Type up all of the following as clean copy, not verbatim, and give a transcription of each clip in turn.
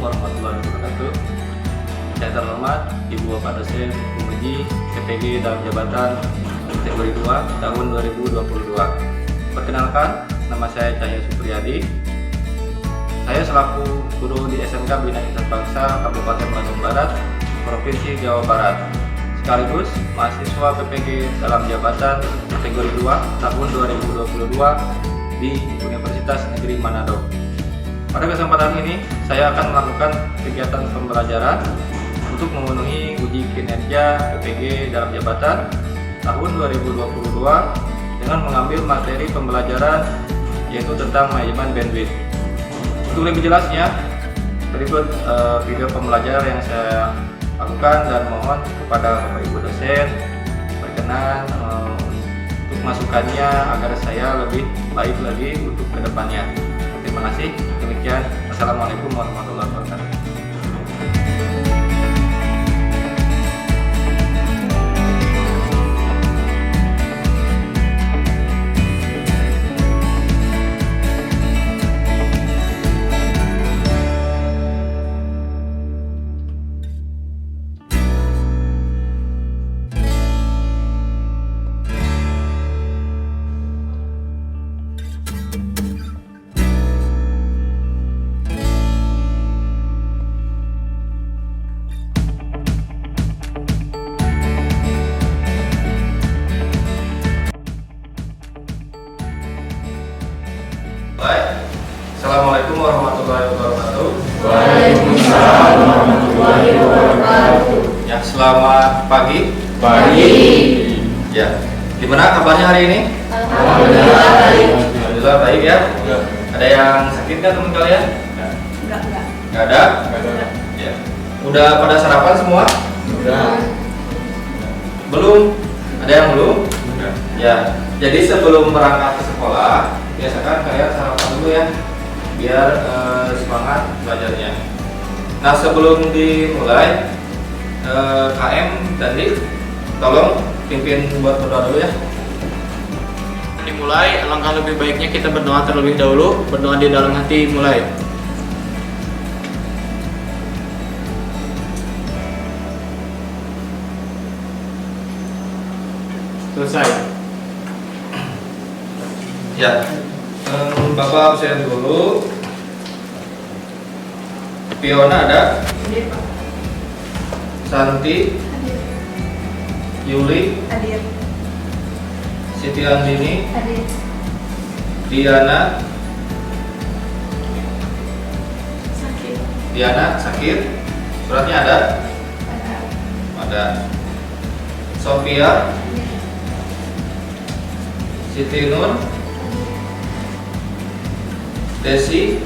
warahmatullahi wabarakatuh. Yang terhormat Ibu Bapak dosen penguji PPG dalam jabatan kategori 2 tahun 2022. Perkenalkan, nama saya Cahya Supriyadi. Saya selaku guru di SMK Bina Insan Bangsa Kabupaten Bandung Barat, Provinsi Jawa Barat, sekaligus mahasiswa PPG dalam jabatan kategori 2 tahun 2022 di Universitas Negeri Manado. Pada kesempatan ini, saya akan melakukan kegiatan pembelajaran untuk memenuhi uji kinerja PPG dalam jabatan tahun 2022 dengan mengambil materi pembelajaran yaitu tentang manajemen bandwidth. Untuk lebih jelasnya, berikut video pembelajaran yang saya lakukan dan mohon kepada Bapak Ibu dosen berkenan untuk masukannya agar saya lebih baik lagi untuk kedepannya. Terima kasih. Demikian. Assalamualaikum warahmatullahi wabarakatuh. Baik, Assalamualaikum warahmatullahi wabarakatuh. Waalaikumsalam warahmatullahi wabarakatuh. Ya, selamat pagi. Pagi. Ya, gimana kabarnya hari ini? Alhamdulillah baik. Alhamdulillah baik ya. Ada yang sakit kan teman kalian? Enggak. Nggak ada? Ya. Udah pada sarapan semua? Sudah. Belum? Ada yang belum? Ya. Jadi sebelum berangkat ke sekolah, biasakan kalian sarapan dulu ya, biar semangat belajarnya. Nah, sebelum dimulai, KM dan Dik, tolong pimpin buat berdoa dulu ya. Dimulai, alangkah lebih baiknya kita berdoa terlebih dahulu. Berdoa di dalam hati, mulai. Selesai. Ya, Bapak absen dulu. Fiona ada? Santi, Hadir. Yuli, Hadir. Siti Andini, Hadir. Diana, Sakit. sakit. Suratnya ada? Ada. Sophia, Siti Nur, Desi,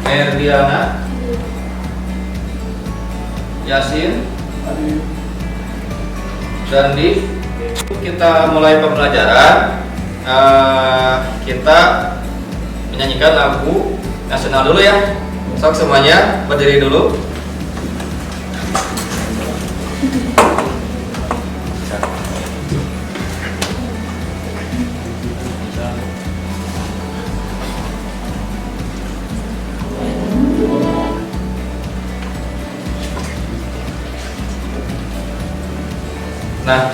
Merdiana, Yasin, dan Di. Kita mulai pembelajaran. Kita menyanyikan lagu nasional dulu ya. Sok semuanya berdiri dulu. Nah,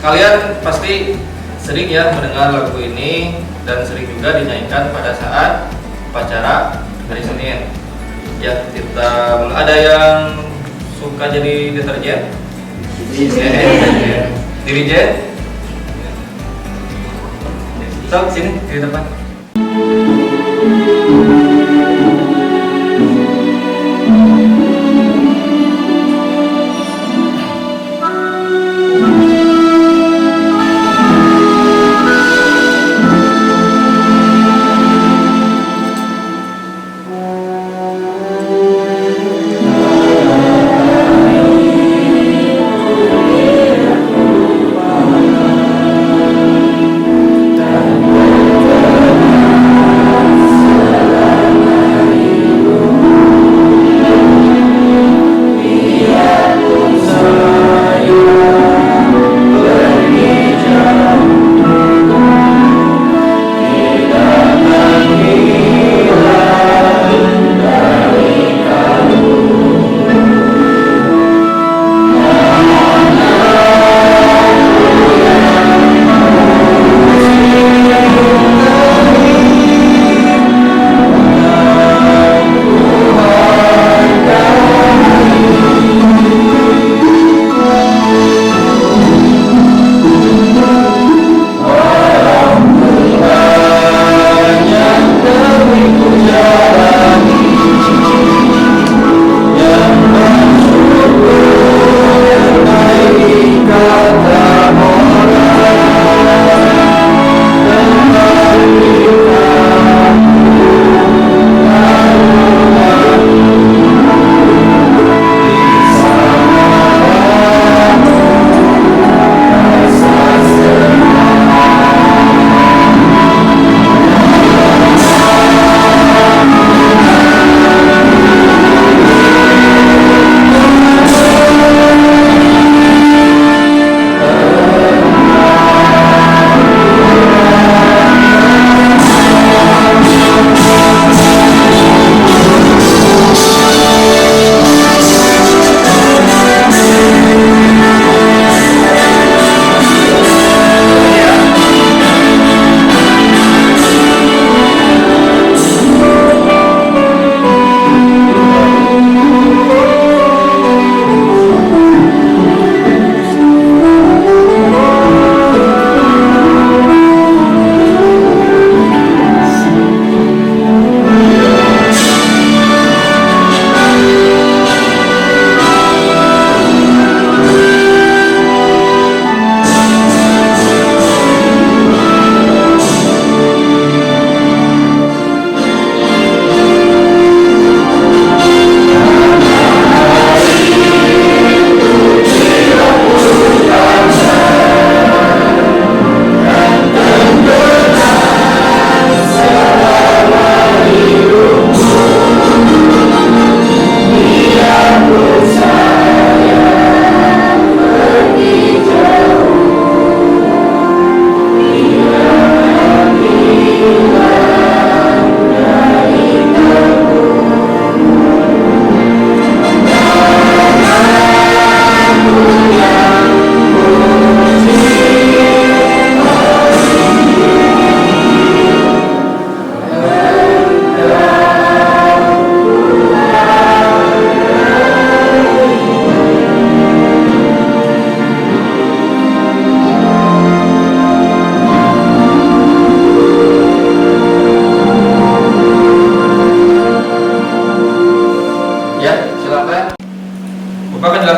kalian pasti sering ya mendengar lagu ini dan sering juga dinyanyikan pada saat upacara hari Senin. Ya, kita ada yang suka jadi deterjen? Dirijen? Sok sini di depan.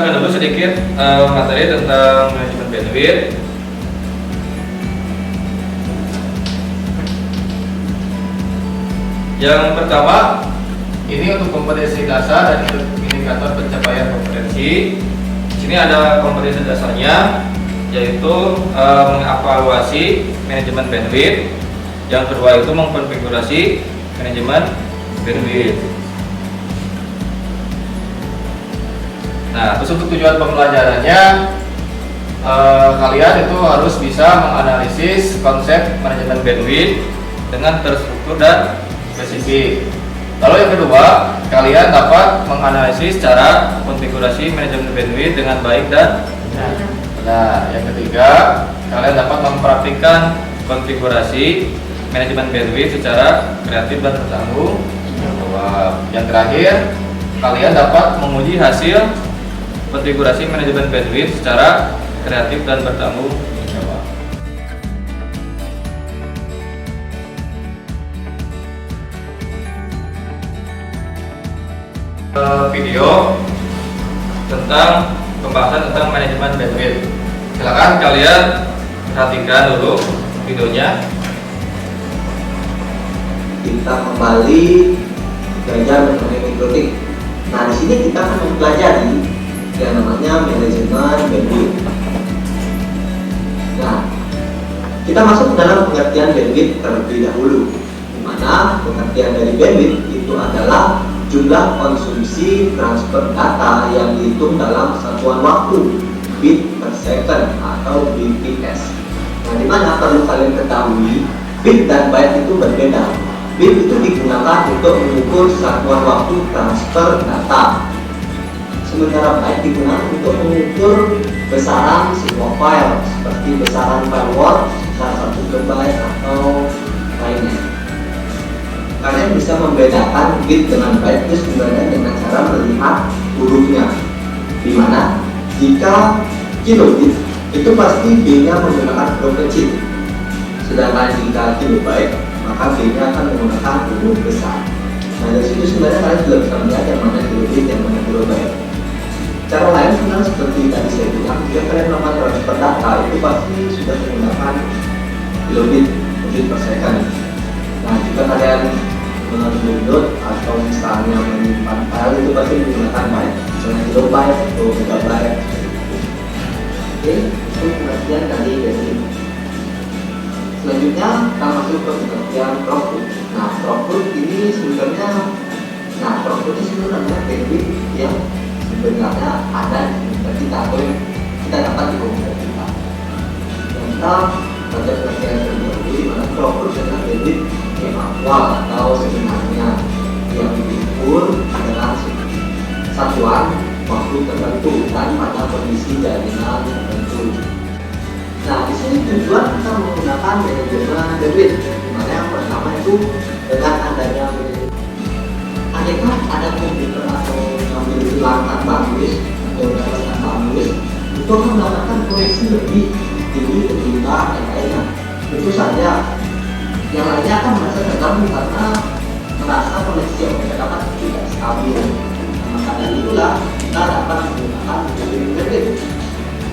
jelaskan dulu sedikit materi tentang manajemen bandwidth. Yang pertama, ini untuk kompetensi dasar dan indikator pencapaian kompetensi. Di sini ada kompetensi dasarnya, yaitu mengevaluasi manajemen bandwidth. Yang kedua itu mengkonfigurasi manajemen bandwidth. Nah, terus untuk tujuan pembelajarannya, kalian itu harus bisa menganalisis konsep manajemen bandwidth dengan terstruktur dan spesifik. Lalu yang kedua, kalian dapat menganalisis cara konfigurasi manajemen bandwidth dengan baik dan benar. Yang ketiga, kalian dapat mempraktikkan konfigurasi manajemen bandwidth secara kreatif dan bertanggung jawab. Yang terakhir, kalian dapat menguji hasil konfigurasi manajemen bandwidth secara kreatif dan bertanggung jawab. Video tentang pembahasan tentang manajemen bandwidth. Silakan kalian perhatikan dulu videonya. Kita kembali belajar mengenai mikrotik. Nah, di sini kita akan mempelajari yang namanya manajemen bandwidth. Nah, kita masuk ke dalam pengertian bandwidth terlebih dahulu, di mana pengertian dari bandwidth itu adalah jumlah konsumsi transfer data yang dihitung dalam satuan waktu bit per second atau BPS. Nah, di mana perlu kalian ketahui bit dan byte itu berbeda. Bit itu digunakan untuk mengukur satuan waktu transfer data, sementara byte digunakan untuk mengukur besaran sebuah file, seperti besaran file Word sebesar 1 KB atau lainnya. Kalian bisa membedakan bit dengan byte itu sebenarnya dengan cara melihat hurufnya, di mana jika kilobit itu pasti B-nya menggunakan huruf kecil, sedangkan jika kilobyte maka B-nya akan menggunakan huruf besar. Nah, dari situ sebenarnya kalian sudah bisa melihat yang mana kilobit, yang mana kilobyte. Cara lain sebenarnya seperti tadi saya bilang, jika kalian melakukan transfer data itu pasti sudah menggunakan kilobit per second. Nah, jika kalian mendownload atau misalnya menyimpan file itu pasti menggunakan byte, misalnya kilobyte atau megabyte. Oke, itu pengertian dari bandwidth. Selanjutnya kita masuk ke pengertian throughput. Nah, throughput ini sebenarnya, bandwidth yang sebenarnya ada di komputer kita atau kita dapat di komputer kita. Dan kita baca pengertian terlebih dahulu, di mana throughput adalah bandwidth yang aktual atau sebenarnya yang diukur adalah satuan waktu tertentu dan pada kondisi jaringan tertentu. Nah, di sini tujuan kita menggunakan manajemen bandwidth, di mana yang pertama itu dengan adanya bandwidth. Andaikan ada komputer atau ngambil ulangan bagus atau dapatkan bagus, itu akan mendapatkan koneksi lebih tinggi ketimbang yang lainnya. Tentu saja yang lainnya akan merasa terganggu karena merasa koneksi yang mereka dapat tidak stabil. Nah, maka dari itulah kita dapat menggunakan manajemen bandwidth.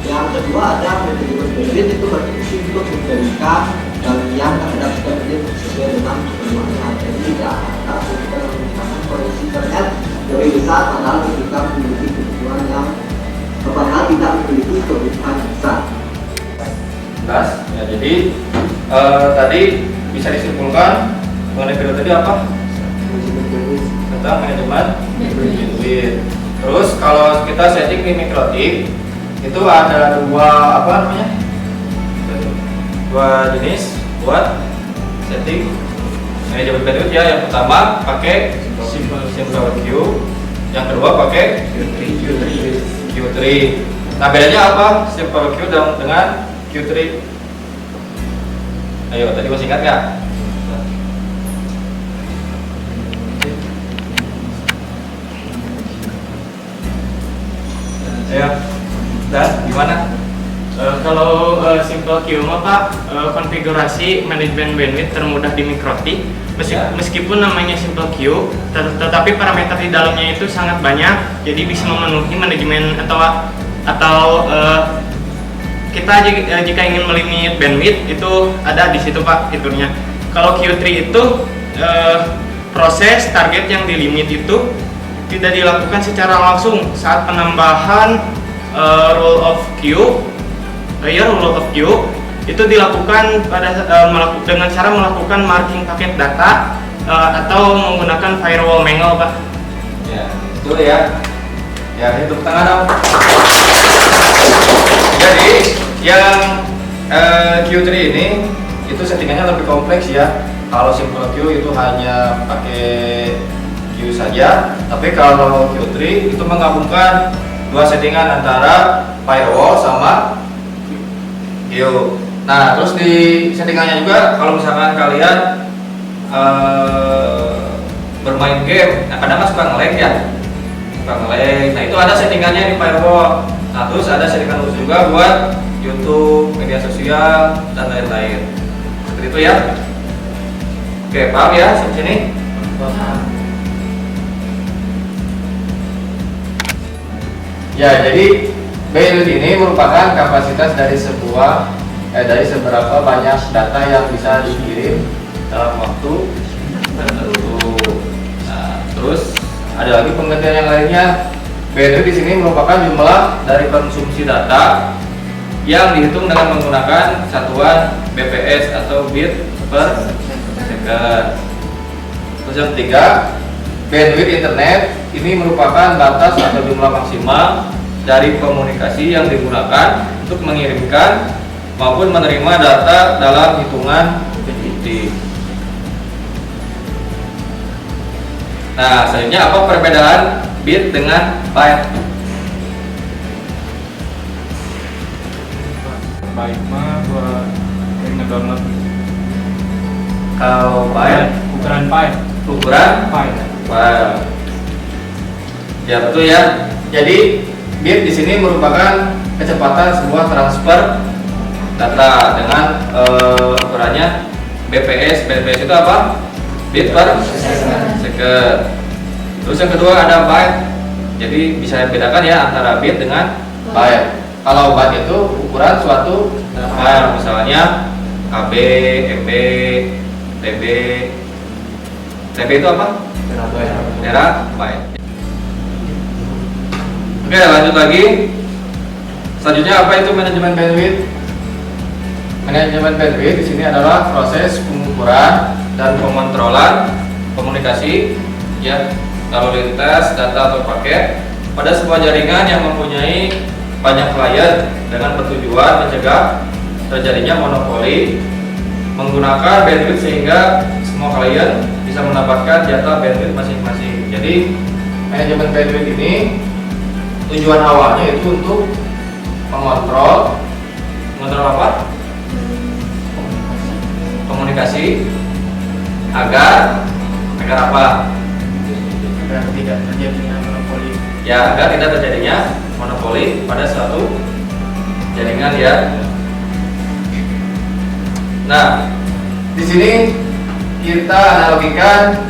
Yang kedua ada manajemen bandwidth, itu berfungsi untuk memberikan bagian terhadap bandwidth sesuai dengan keperluannya. Jadi tidak ada kita menggunakan koneksi internet lebih besar padahal kita memiliki kebutuhan yang padahal tidak memiliki kebutuhan besar. Ya, jadi tadi bisa disimpulkan mengenai video tadi apa? Tentang manajemen bandwidth. Terus kalau kita setting di mikrotik itu ada dua jenis buat setting manajemen bandwidth ya. Yang pertama pakai simple queue, yang kedua pakai Q3. Nah, bedanya apa simple queue dengan Q3? Ayo, tadi masih ingat nggak? Ya, dan gimana? Kalau simple queue mah Pak, konfigurasi manajemen bandwidth termudah di Mikrotik. Meskipun namanya simple queue, tetapi parameter di dalamnya itu sangat banyak, jadi bisa memenuhi manajemen atau kita jika ingin melimit bandwidth itu ada di situ Pak fiturnya. Kalau Q3 itu proses target yang dilimit itu tidak dilakukan secara langsung saat penambahan rule of queue itu dilakukan dengan cara melakukan marking paket data atau menggunakan firewall manual Pak. Ya, itu ya. Ya, itu tangan dong. Jadi yang Q3 ini itu settingannya lebih kompleks ya. Kalau simple queue itu hanya pakai queue saja, tapi kalau Q3 itu menggabungkan dua settingan antara firewall sama queue. Nah, terus di settingannya juga kalau misalkan kalian bermain game, nah kadang kan suka nge-lag ya. Nah itu ada settingannya di firewall. Nah terus ada settingan khusus juga buat YouTube, media sosial, dan lain-lain. Seperti itu ya. Oke, paham ya sampai sini? Ya, jadi bandwidth ini merupakan kapasitas dari seberapa banyak data yang bisa dikirim dalam waktu tertentu. Nah, terus ada lagi pengertian yang lainnya. Bandwidth di sini merupakan jumlah dari konsumsi data yang dihitung dengan menggunakan satuan bps atau bit per second. Terus yang ketiga, bandwidth internet ini merupakan batas atau jumlah maksimal dari komunikasi yang digunakan untuk mengirimkan maupun menerima data dalam hitungan detik. Nah, selanjutnya apa perbedaan bit dengan byte? Byte mah buat ngedownload. Kalau byte Ukuran byte. Byte. Ya betul ya. Jadi bit di sini merupakan kecepatan sebuah transfer data dengan ukurannya bps. Bps itu apa? Bit per second. Terus yang kedua ada byte. Jadi bisa bedakan ya antara bit dengan byte. Kalau byte itu ukuran suatu file, misalnya KB, MB, TB. TB itu apa? Terabyte. Oke, lanjut lagi. Selanjutnya apa itu manajemen bandwidth? Manajemen bandwidth di sini adalah proses pengukuran dan pengontrolan komunikasi ya lalu lintas data atau paket pada sebuah jaringan yang mempunyai banyak klien dengan bertujuan mencegah terjadinya monopoli menggunakan bandwidth sehingga semua klien bisa mendapatkan jatah bandwidth masing-masing. Jadi manajemen bandwidth ini tujuan awalnya itu untuk mengontrol apa? Komunikasi agar apa? Agar tidak terjadinya monopoli. Ya, agar tidak terjadinya monopoli pada suatu jaringan ya. Nah, di sini kita analogikan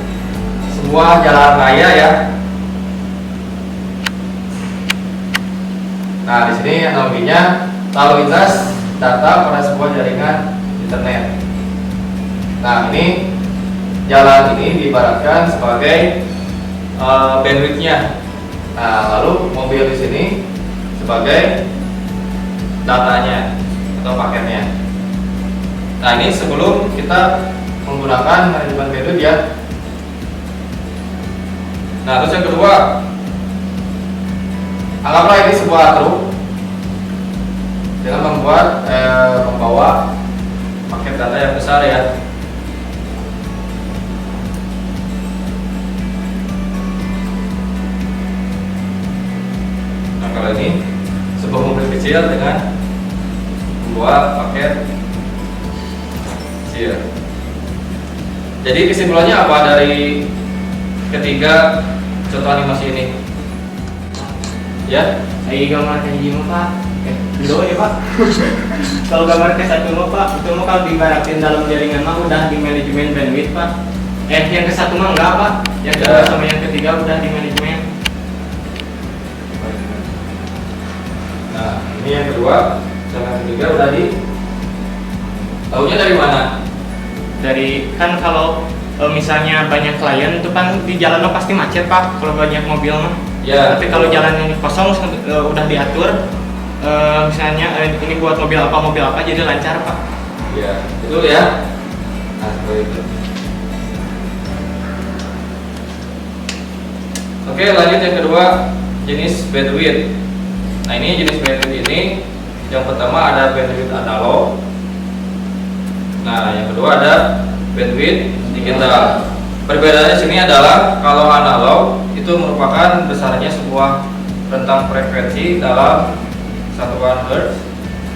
sebuah jalan raya ya. Nah, di sini analoginya lalu lintas data pada sebuah jaringan internet. Nah, ini jalan ini diibaratkan sebagai bandwidthnya. Nah, lalu mobil di sini sebagai datanya atau paketnya. Nah, ini sebelum kita menggunakan manajemen bandwidth ya. Nah, terus yang kedua, anggaplah ini sebuah truk dengan membawa paket data yang besar ya. Nah, kalau ini sebuah mobil kecil dengan membawa paket kecil. Jadi kesimpulannya apa dari ketiga contoh animasi ini? Ya, Saya gambar kayak gimana Pak? Dulu ya Pak. Kalau gambar ke-1 mah Pak, itu mah kalau diibaratin dalam jaringan mah udah di manajemen bandwidth Pak. Yang ke-1 mah enggak Pak. Yang kedua sama yang ketiga udah di manajemen. Nah, ini yang kedua sama yang ketiga udah di. Tahunya dari mana? Dari kan kalau misalnya banyak klien itu kan di jalan mah pasti macet Pak. Kalau banyak mobil mah. Ya. Tapi kalau jalannya kosong udah diatur. Misalnya ini buat mobil apa jadi lancar Pak. Ya, itu ya. Nah, seperti itu. Oke, lanjut yang kedua, jenis bandwidth. Nah, ini jenis bandwidth ini yang pertama ada bandwidth analog. Nah, yang kedua ada bandwidth digital. Perbedaannya sini adalah kalau analog itu merupakan besarnya sebuah rentang frekuensi dalam satuan hertz,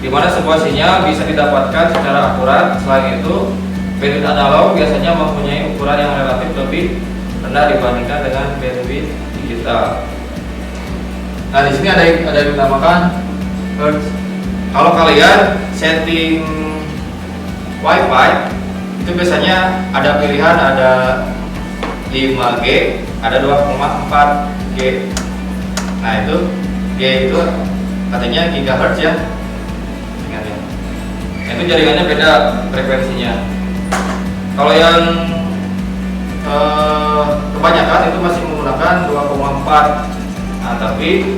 di mana sebuah sinyal bisa didapatkan secara akurat. Selain itu, bandwidth analog biasanya mempunyai ukuran yang relatif lebih rendah dibandingkan dengan bandwidth digital. Nah, di sini ada yang dinamakan hertz. Kalau kalian setting WiFi itu biasanya ada pilihan, ada 5G, ada 2,4G. Nah, itu G itu katanya gigahertz ya. Ingat ya. Itu jaringannya beda frekuensinya. Kalau yang kebanyakan itu masih menggunakan 2,4. Nah, tapi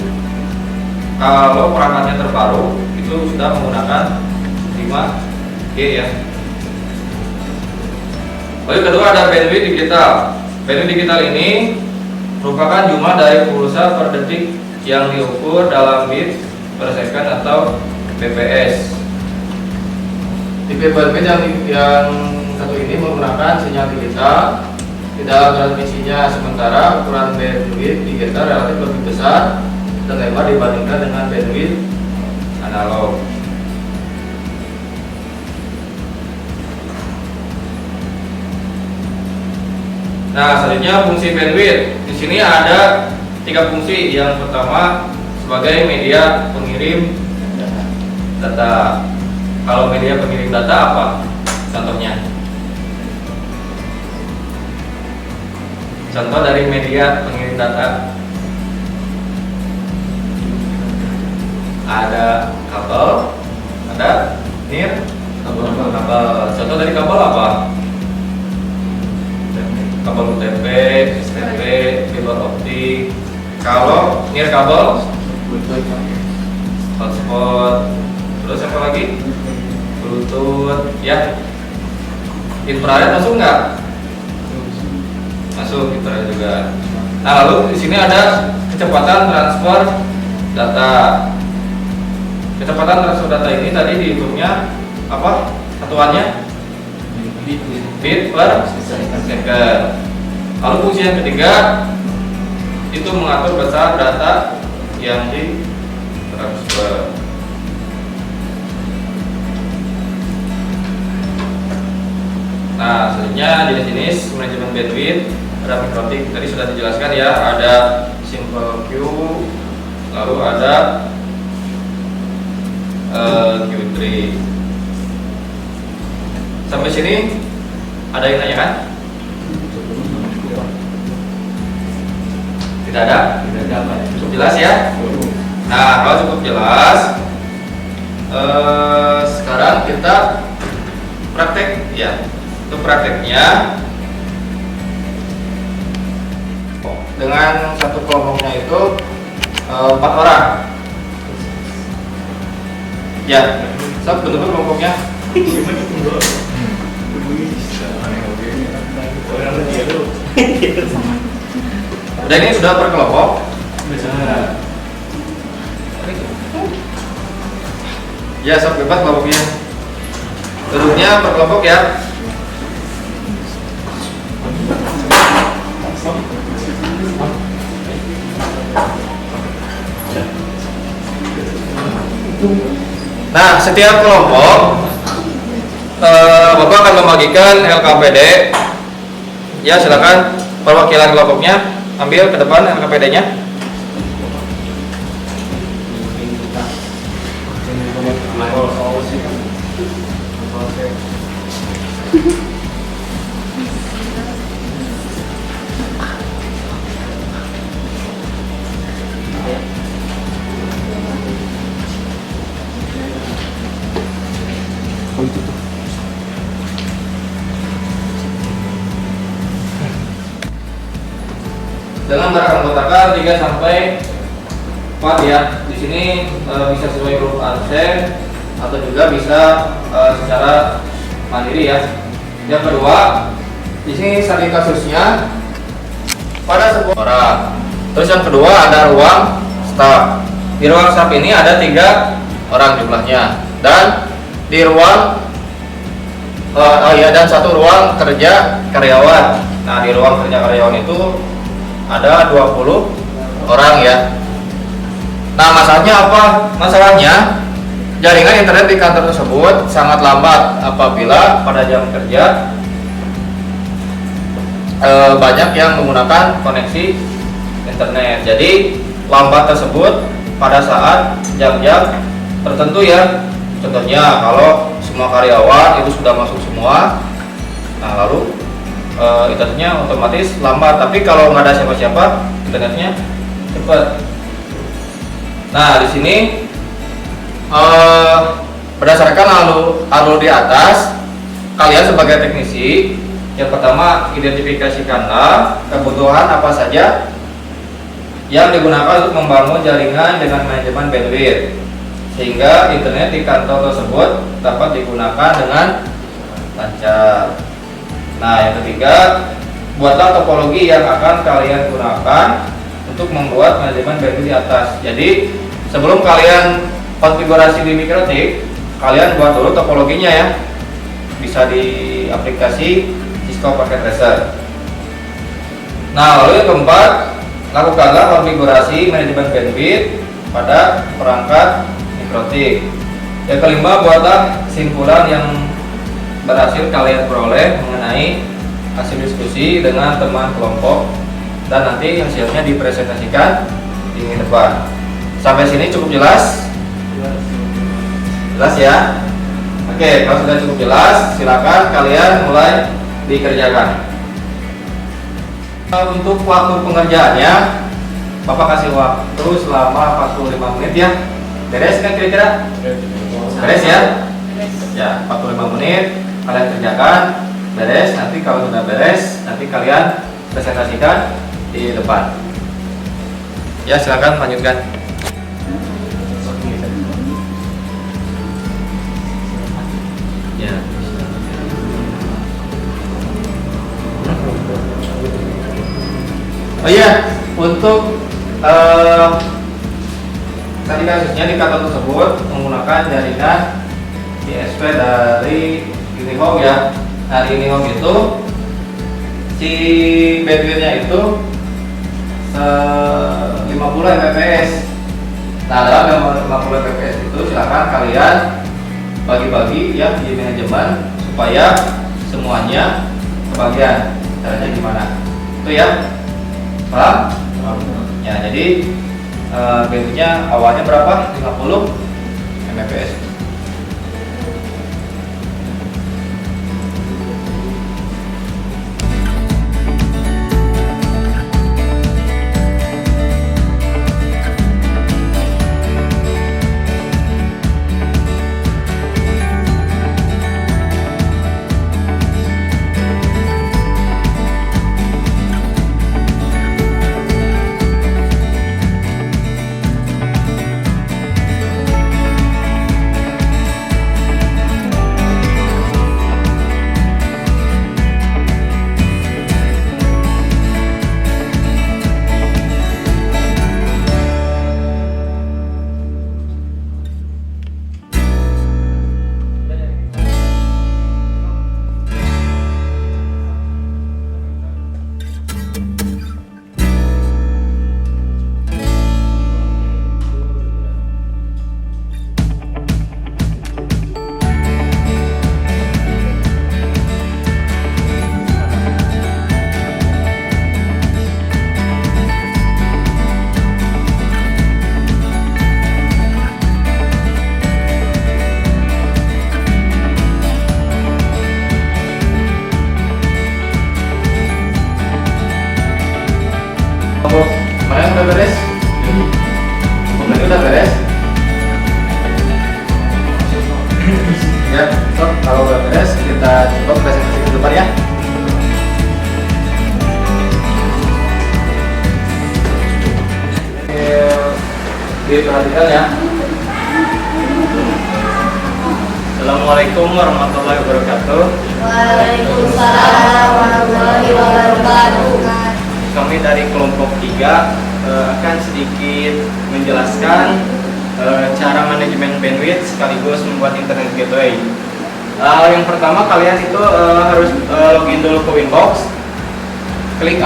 kalau perangkatnya terbaru itu sudah menggunakan 5G ya. Lalu kedua ada bandwidth digital. Bandwidth digital ini merupakan jumlah dari pulsa per detik yang diukur dalam bit per second atau bps. Tipe bandwidth yang satu ini menggunakan sinyal digital. Tidak transmisinya, sementara ukuran bandwidth digital relatif lebih besar dan lebar dibandingkan dengan bandwidth analog. Nah, selanjutnya fungsi bandwidth. Di sini ada 3 fungsi. Yang pertama sebagai media pengirim data. Kalau media pengirim data apa? Contohnya. Contoh dari media pengirim data ada kabel, ada kabel. Contoh dari kabel apa? Kabel UTP, STP, fiber optik. Kalau kabel, hotspot. Terus apa lagi? Bluetooth, ya. Infrared masuk nggak? Masuk, infrared juga. Nah, lalu di sini ada kecepatan transfer data. Kecepatan transfer data ini tadi dihitungnya apa? Satuannya bit per second. Lalu fungsi yang ketiga itu mengatur besar data yang ditransfer. Nah, selanjutnya jenis-jenis manajemen bandwidth ada mikrotik, tadi sudah dijelaskan ya, ada simple queue, lalu ada Q3. Sampai sini ada yang nanya kan? Tidak ada? Tidak ada, Pak. Cukup jelas ya? Nah, kalau cukup jelas, sekarang kita praktek ya. Untuk prakteknya dengan satu kelompoknya itu 4 orang. Ya, sob bentuk kelompoknya. Udah, ini sudah per kelompok. Ya, sob bebas kelompoknya. Duduknya per kelompok ya. Nah, setiap kelompok Bapak akan membagikan LKPD. Ya, silakan perwakilan kelompoknya ambil ke depan LKPD-nya. Dengan gerakan kotakan 3 sampai 4 ya. Di sini bisa sesuai huruf absen atau juga bisa secara mandiri ya. Yang kedua, di sini saking kasusnya pada sebuah orang. Terus yang kedua ada ruang staf. Di ruang staf ini ada 3 orang jumlahnya dan di ruang dan 1 ruang kerja karyawan. Nah, di ruang kerja karyawan itu ada 20 orang ya. Nah, masalahnya apa? Masalahnya jaringan internet di kantor tersebut sangat lambat apabila pada jam kerja banyak yang menggunakan koneksi internet. Jadi lambat tersebut pada saat jam-jam tertentu ya. Contohnya kalau semua karyawan itu sudah masuk semua, nah lalu internetnya otomatis lambat. Tapi kalau nggak ada siapa-siapa, internetnya cepat. Nah, di sini berdasarkan alur di atas, kalian sebagai teknisi, yang pertama identifikasikanlah kebutuhan apa saja yang digunakan untuk membangun jaringan dengan manajemen bandwidth sehingga internet di kantor tersebut dapat digunakan dengan lancar. Nah, yang ketiga, buatlah topologi yang akan kalian gunakan untuk membuat manajemen bandwidth di atas. Jadi sebelum kalian konfigurasi di Mikrotik, kalian buat dulu topologinya ya. Bisa di aplikasi Cisco Packet Tracer. Nah, lalu yang keempat, lakukanlah konfigurasi manajemen bandwidth pada perangkat Mikrotik. Yang kelima, buatlah kesimpulan yang berhasil kalian peroleh mengenai hasil diskusi dengan teman kelompok dan nanti hasilnya dipresentasikan di minggu depan. Sampai sini cukup jelas? Jelas ya? Oke, kalau sudah cukup jelas, silakan kalian mulai dikerjakan. Untuk waktu pengerjaannya, Bapak kasih waktu selama 45 menit ya. Beres kan kira-kira? Beres ya? Ya, 45 menit kalian kerjakan. Beres, nanti kalau sudah beres, nanti kalian presentasikan di depan. Ya, silakan lanjutkan. Ya. Oh iya, untuk tadi kasusnya di kantor tersebut menggunakan jaringan ISP dari Unihome ya. Nah, di Unihome itu si bandwidthnya itu 50 Mbps. Nah, dalam 50 Mbps itu silakan kalian bagi-bagi ya di manajemen supaya semuanya kebagian. Caranya gimana? Itu ya. Paham? Ya, jadi bandwidthnya awalnya berapa? 50 Mbps. Kelompok mana yang udah beres? Kelompok ini udah beres? Ya, so, kalau udah beres kita coba presentasi ke depan ya. Diperhatikan ya. Assalamualaikum warahmatullahi wabarakatuh. Waalaikumsalam warahmatullahi wabarakatuh. Kami dari kelompok 3 akan sedikit menjelaskan cara manajemen bandwidth sekaligus membuat internet gateway. Yang pertama kalian itu harus login dulu ke Winbox, klik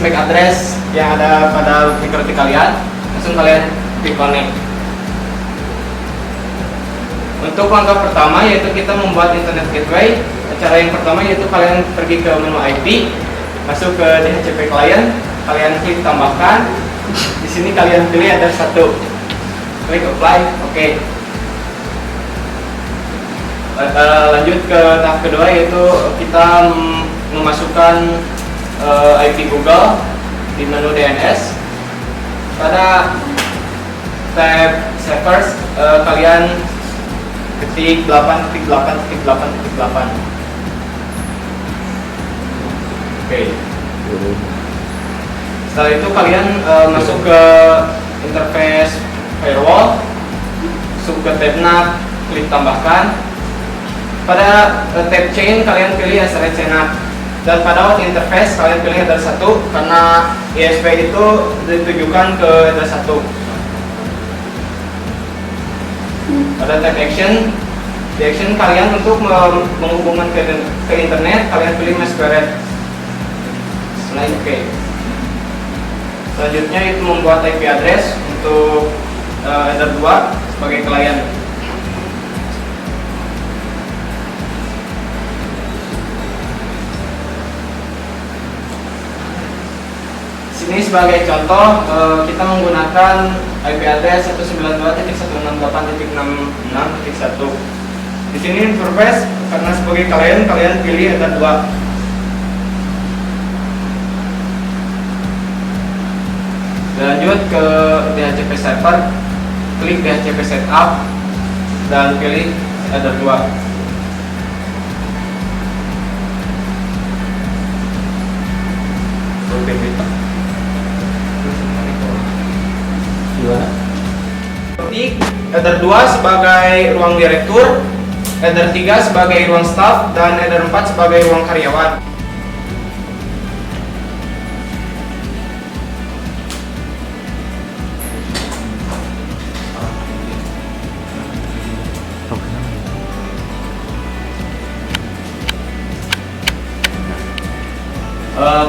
MAC address yang ada pada microtik kalian, langsung kalian klik connect. Untuk langkah pertama yaitu kita membuat internet gateway. Cara yang pertama yaitu kalian pergi ke menu IP, masuk ke DHCP client, kalian klik tambahkan. Di sini kalian pilih ada satu, klik apply, oke. Lanjut ke tahap kedua yaitu kita memasukkan IP Google di menu DNS. Pada tab servers kalian ketik 8.8.8.8. Oke. Setelah itu kalian masuk ke interface firewall, masuk ke tab NAT, klik tambahkan. Pada tab chain kalian pilih SRC NAT, dan pada out interface kalian pilih header 1 karena ISP itu ditujukan ke header 1. Pada tab action, di action kalian untuk menghubungkan ke internet kalian pilih MSQRed. Setelah itu oke. Selanjutnya itu membuat IP address untuk header 2 sebagai klien. Sini sebagai contoh kita menggunakan IP address 192.168.66.1. Di sini interface karena sebagai kalian pilih header 2. Lanjut ke DHCP server, klik DHCP setup dan pilih header 2. Ketik header 2 sebagai ruang direktur, header 3 sebagai ruang staff, dan header 4 sebagai ruang karyawan.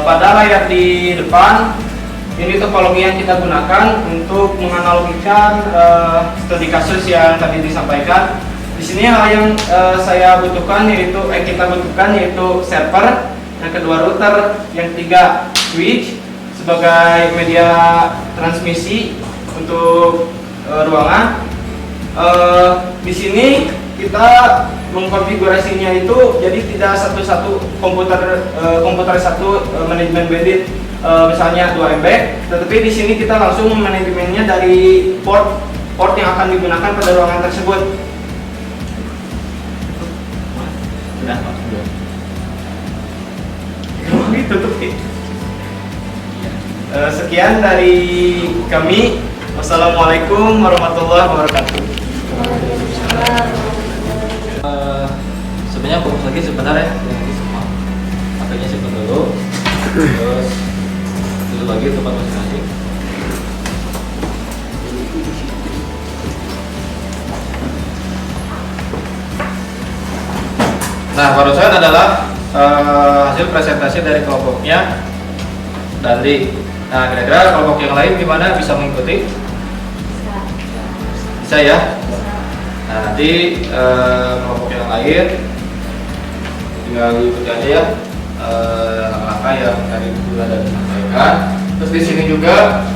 Pada layar di depan ini topologi yang kita gunakan untuk menganalogikan studi kasus yang tadi disampaikan. Di sini hal yang kita butuhkan yaitu server, yang kedua router, yang ketiga switch sebagai media transmisi untuk ruangan. Di sini kita mengkonfigurasinya itu jadi tidak satu-satu komputer satu manajemen bandwidth misalnya 2 MB, tetapi di sini kita langsung manajemennya dari port yang akan digunakan pada ruangan tersebut. Sudah, Pak. Tutup. Sekian dari kami. Wassalamualaikum warahmatullahi wabarakatuh. Sebenarnya fokus lagi sebenarnya ini semua HP-nya simpan dulu, terus tutup lagi tempat masing-masing. Nah, barusan adalah hasil presentasi dari kelompoknya Dandi. Nah, kira-kira kelompok yang lain gimana, bisa mengikuti? Bisa ya? Nah, nanti kelompok yang lain tinggal ikuti aja ya langkah-langkah yang tadi sudah disampaikan. Terus di sini juga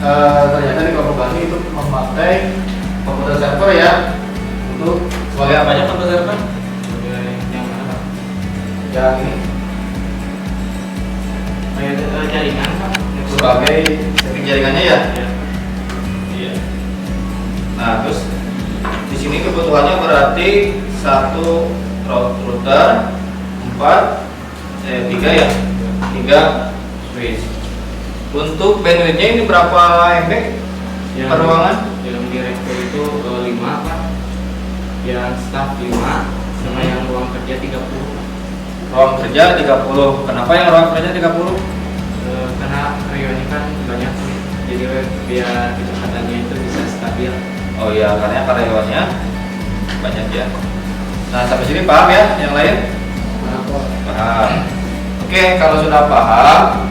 ternyata di kelompok kami itu memakai komputer server ya, untuk sebagai apa aja komputer server? Sebagai yang mana Pak? Yang ini. sebagai setting jaringannya ya. Ya. Iya. Nah, terus di sini kebutuhannya berarti 1 router, 3 ya, 3 switch. Untuk bandwidthnya ini berapa MB per ruangan? Yang direktur itu 5 Pak, yang staff 5, sama yang ruang kerja 30. Ruang kerja 30. Kenapa yang ruang kerja 30? Karena karyawannya kan banyak, jadi biar kecepatannya itu bisa stabil. Oh iya, karena karyawannya banyak ya. Nah, sampai sini paham ya? Yang lain? Paham. Oke, kalau sudah paham,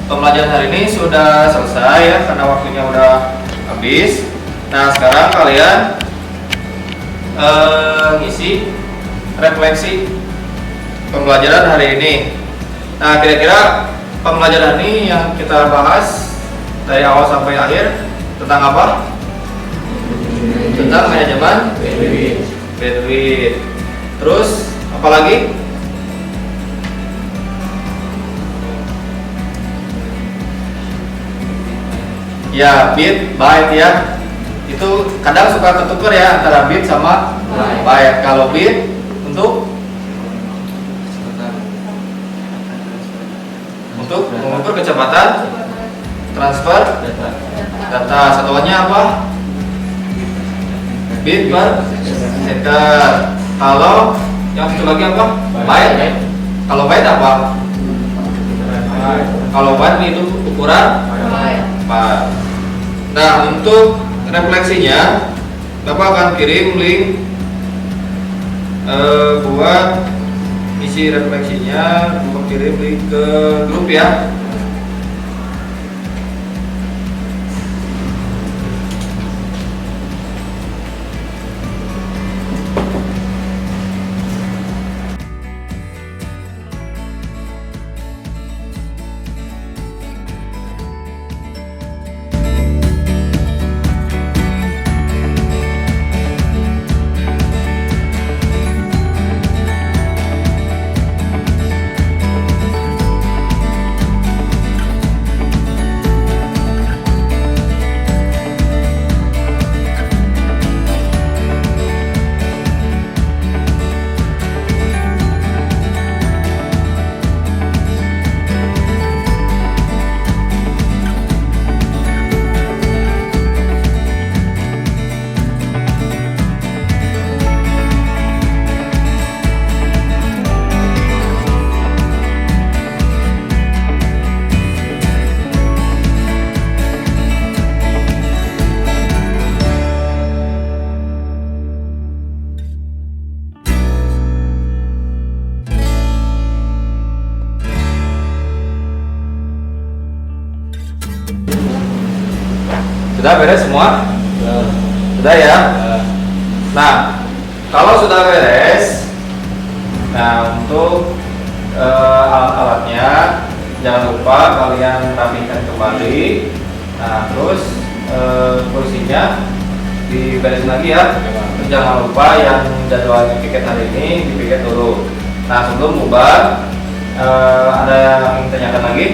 pembelajaran hari ini sudah selesai ya, karena waktunya udah habis. Nah, sekarang kalian ngisi refleksi pembelajaran hari ini. Nah, kira-kira pembelajaran ini yang kita bahas dari awal sampai akhir tentang apa? Tentang manajemen bandwidth. Terus apa lagi? Ya, bit, byte ya. Itu kadang suka ketukar ya antara bit sama byte. Kalau bit untuk mengukur kecepatan transfer data. Satuannya apa? Bit per second. Kalau yang satu lagi apa? Byte. Kalau byte apa? Kalau byte itu ukuran byte. Nah, untuk refleksinya Bapak akan kirim link buat isi refleksinya. Bapak kirim link ke grup ya. Sudah beres semua? Sudah ya? Nah, kalau sudah beres, nah untuk alat-alatnya jangan lupa kalian rapikan kembali. Nah, terus kursinya diberesin lagi ya. Terus jangan lupa yang jadwalnya piket hari ini dipiket dulu. Nah, sebelum bubar, ada yang ingin tanyakan lagi?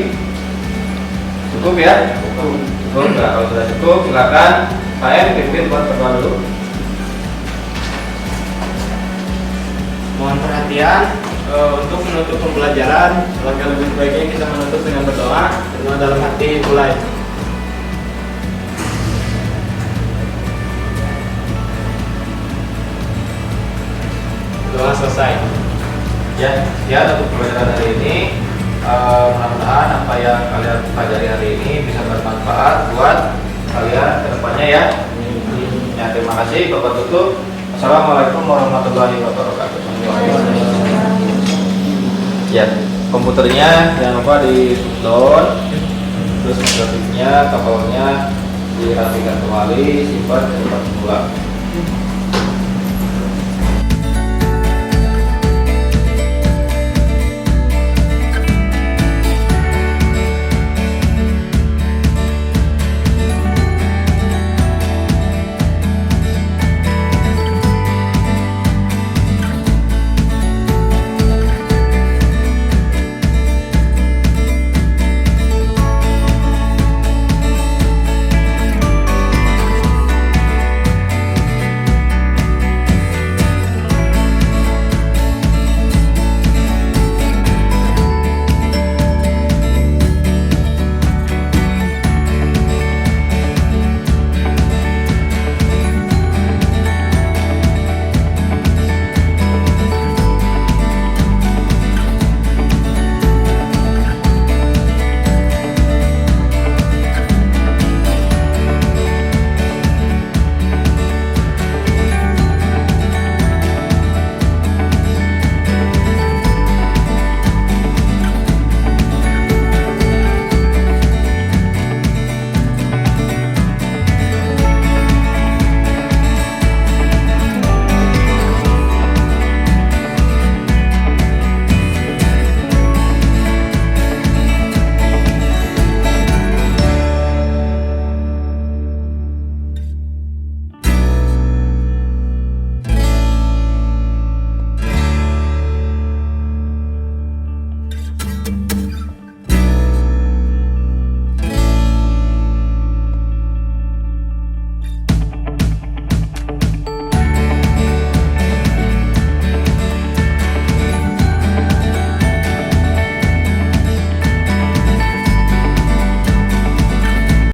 Cukup ya? Cukup. Nah, kalau sudah cukup, silakan saya pimpin buat berdoa dulu. Mohon perhatian untuk menutup pembelajaran. Langkah lebih baiknya kita menutup dengan berdoa. Berdoa dalam hati, mulai. Doa selesai. Ya, untuk pembelajaran hari ini. Mudah-mudahan apa yang kalian pelajari hari ini bisa bermanfaat buat kalian ke depannya ya. Ya, terima kasih. Bapak tutup. Assalamualaikum warahmatullahi wabarakatuh. Ya, komputernya jangan lupa di down, terus grafiknya, kabelnya dirapikan kembali, simpan, simpan ulang.